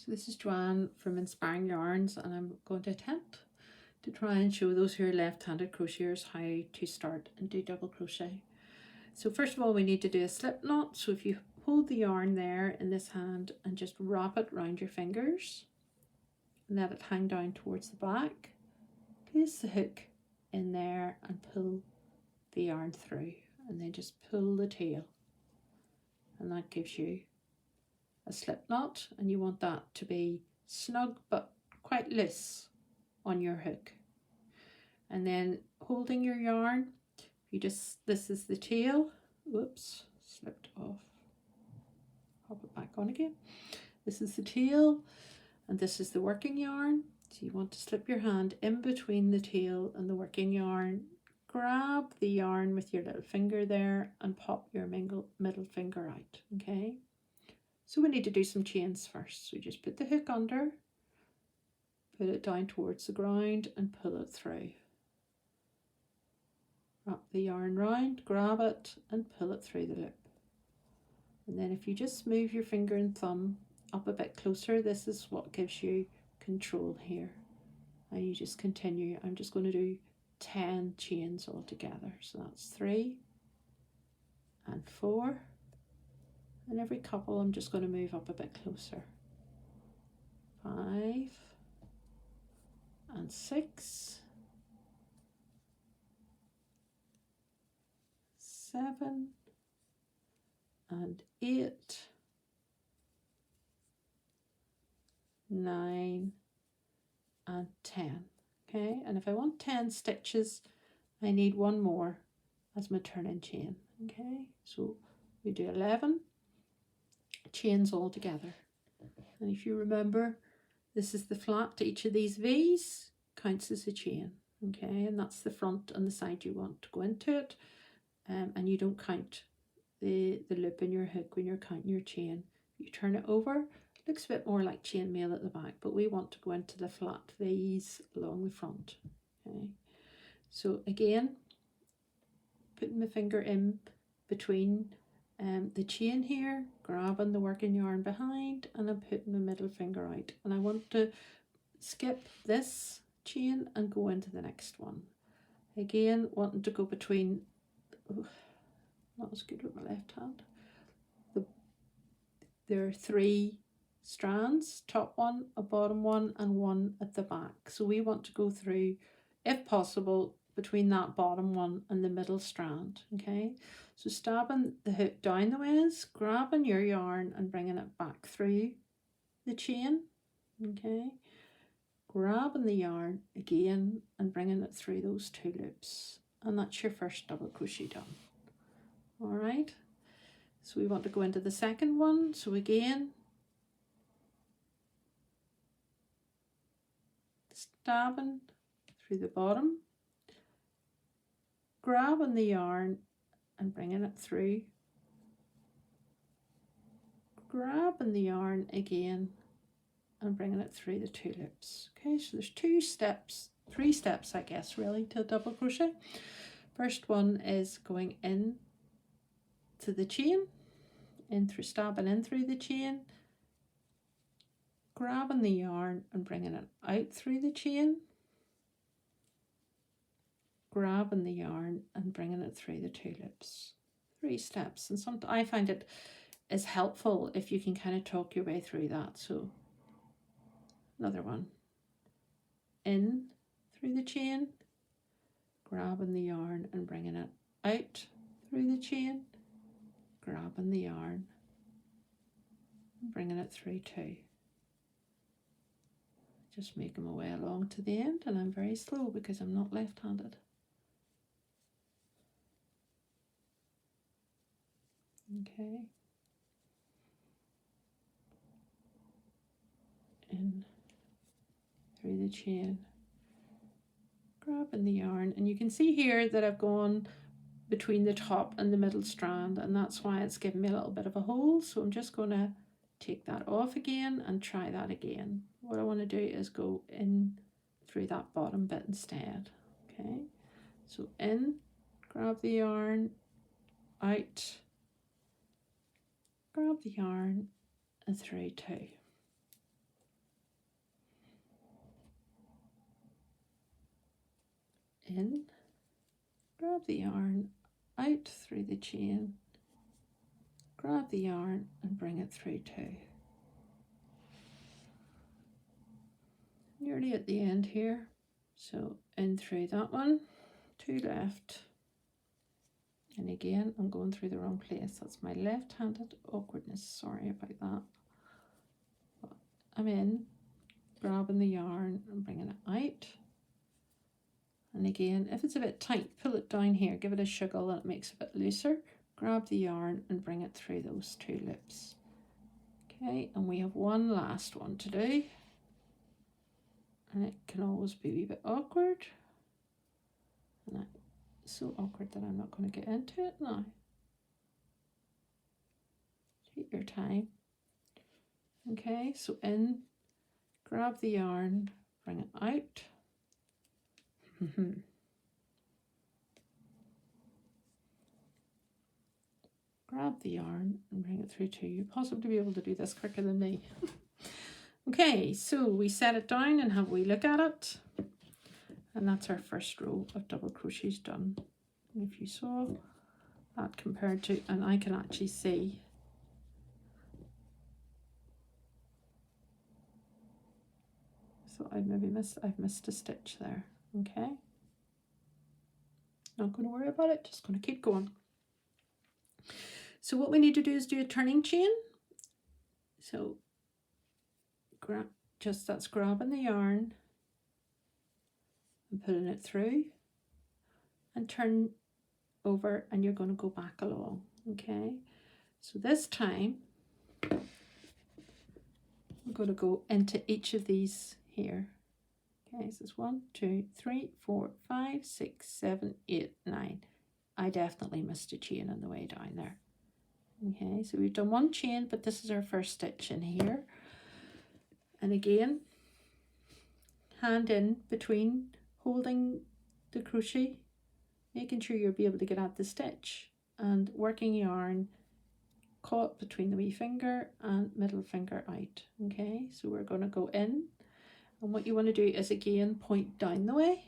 So this is Joanne from Inspiring Yarns, and I'm going to attempt to try and show those who are left-handed crocheters how to start and do double crochet. So first of all, we need to do a slip knot. So if you hold the yarn there in this hand and just wrap it around your fingers and let it hang down towards the back, place the hook in there and pull the yarn through, and then just pull the tail, and that gives you a slip knot, and you want that to be snug but quite loose on your hook. And then holding your yarn, this is the tail, whoops, slipped off, pop it back on again. This is the tail and this is the working yarn. So you want to slip your hand in between the tail and the working yarn, grab the yarn with your little finger there and pop your middle finger out, okay? So we need to do some chains first. So just put the hook under, put it down towards the ground and pull it through. Wrap the yarn round, grab it and pull it through the loop. And then if you just move your finger and thumb up a bit closer, this is what gives you control here. And you just continue. I'm just going to do 10 chains all together. So that's 3 and 4. And every couple I'm just going to move up a bit closer. 5 and 6, 7 and 8, 9 and 10. Okay, and if I want 10 stitches, I need one more as my turn-in chain. Okay, so we do 11 chains all together. And if you remember, this is the flat to each of these V's, counts as a chain. Okay, and that's the front and the side you want to go into it. And you don't count the loop in your hook when you're counting your chain. You turn it over, it looks a bit more like chainmail at the back, but we want to go into the flat V's along the front. Okay, so again, putting my finger in between the chain here, grabbing the working yarn behind, and I'm putting my middle finger out, and I want to skip this chain and go into the next one. Again, wanting to go between, not as good with my left hand. There are 3 strands, top one, a bottom one, and one at the back. So we want to go through, if possible, between that bottom one and the middle strand. Okay, so stabbing the hook down the ways, grabbing your yarn and bringing it back through the chain. Okay, grabbing the yarn again and bringing it through those 2 loops, and that's your first double crochet done. All right, so we want to go into the second one. So again, stabbing through the bottom, grabbing the yarn and bringing it through, grabbing the yarn again and bringing it through the 2 loops. Okay, so there's 3 steps I guess really to a double crochet. First one is going in to the chain, stabbing in through the chain, grabbing the yarn and bringing it out through the chain, grabbing the yarn and bringing it through the 2 loops. 3 steps, and sometimes I find it is helpful if you can kind of talk your way through that. So another one, in through the chain, grabbing the yarn and bringing it out through the chain, grabbing the yarn and bringing it through 2. Just making my way along to the end, and I'm very slow because I'm not left-handed. Okay, in through the chain, grabbing the yarn, and you can see here that I've gone between the top and the middle strand, and that's why it's giving me a little bit of a hole. So I'm just going to take that off again and try that again. What I want to do is go in through that bottom bit instead. Okay, so in, grab the yarn, out, grab the yarn and through 2. in, grab the yarn, out through the chain, grab the yarn and bring it through two. Nearly at the end here, so in through that one, two left, and again I'm going through the wrong place. That's my left-handed awkwardness, sorry about that. But I'm in, grabbing the yarn and bringing it out, and again if it's a bit tight, pull it down here, give it a shuggle and it makes it a bit looser, grab the yarn and bring it through those two loops. Okay, and we have one last one to do. And it can always be a wee bit awkward. And it's so awkward that I'm not going to get into it now. Take your time. Okay, so in, grab the yarn, bring it out. Grab the yarn and bring it through two. You'll possibly be able to do this quicker than me. Okay, so we set it down and have a wee look at it. And that's our first row of double crochets done. And if you saw that compared to, and I can actually see so I've missed a stitch there. Okay, not going to worry about it, just going to keep going. So what we need to do is do a turning chain. So that's grabbing the yarn and pulling it through and turn over, and you're going to go back along. Okay, so this time we're going to go into each of these here. Okay, so it's 1, 2, 3, 4, 5, 6, 7, 8, 9. I definitely missed a chain on the way down there. Okay, so we've done one chain, but this is our first stitch in here. And again, hand in between, holding the crochet, making sure you'll be able to get at the stitch, and working yarn caught between the wee finger and middle finger out. Okay, so we're going to go in, and what you want to do is again point down the way,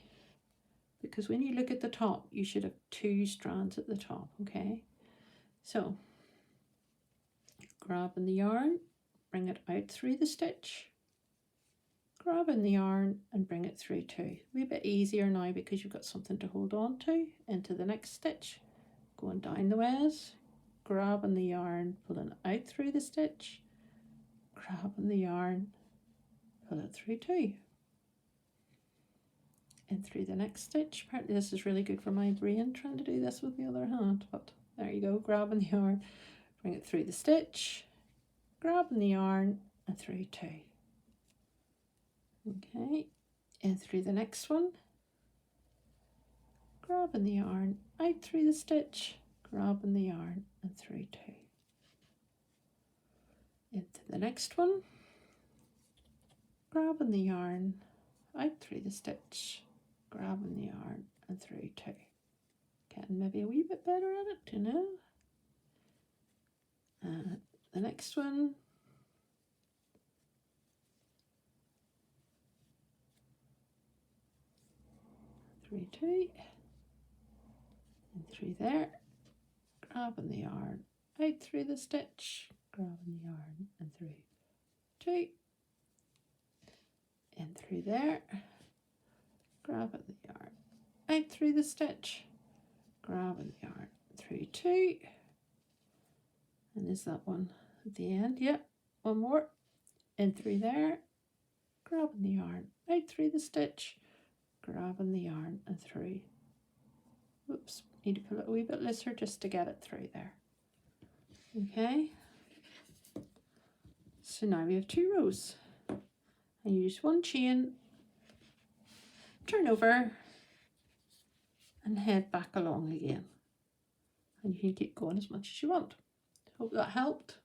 because when you look at the top you should have two strands at the top. Okay, so grabbing the yarn, bring it out through the stitch, grabbing the yarn and bring it through two. A wee bit easier now because you've got something to hold on to. Into the next stitch, going down the ways, grabbing the yarn, pulling it out through the stitch, grabbing the yarn, pull it through two. In through the next stitch. Apparently this is really good for my brain, trying to do this with the other hand, but there you go, grabbing the yarn, bring it through the stitch, grabbing the yarn and through two. Okay, in through the next one, grabbing the yarn, out through the stitch, grabbing the yarn and through two. Into the next one, grabbing the yarn, out through the stitch, grabbing the yarn and through two. Getting maybe a wee bit better at it, you know. The next one, through two, and through there, grabbing the yarn, out through the stitch, grabbing the yarn and through two, in through there, grabbing the yarn, out through the stitch, grabbing the yarn through two, and is that one at the end? Yep, one more, in through there, grabbing the yarn, out through the stitch, grabbing the yarn and through. Whoops, need to pull it a wee bit looser just to get it through there. Okay, so now we have two rows. I use one chain, turn over and head back along again, and you can keep going as much as you want. Hope that helped.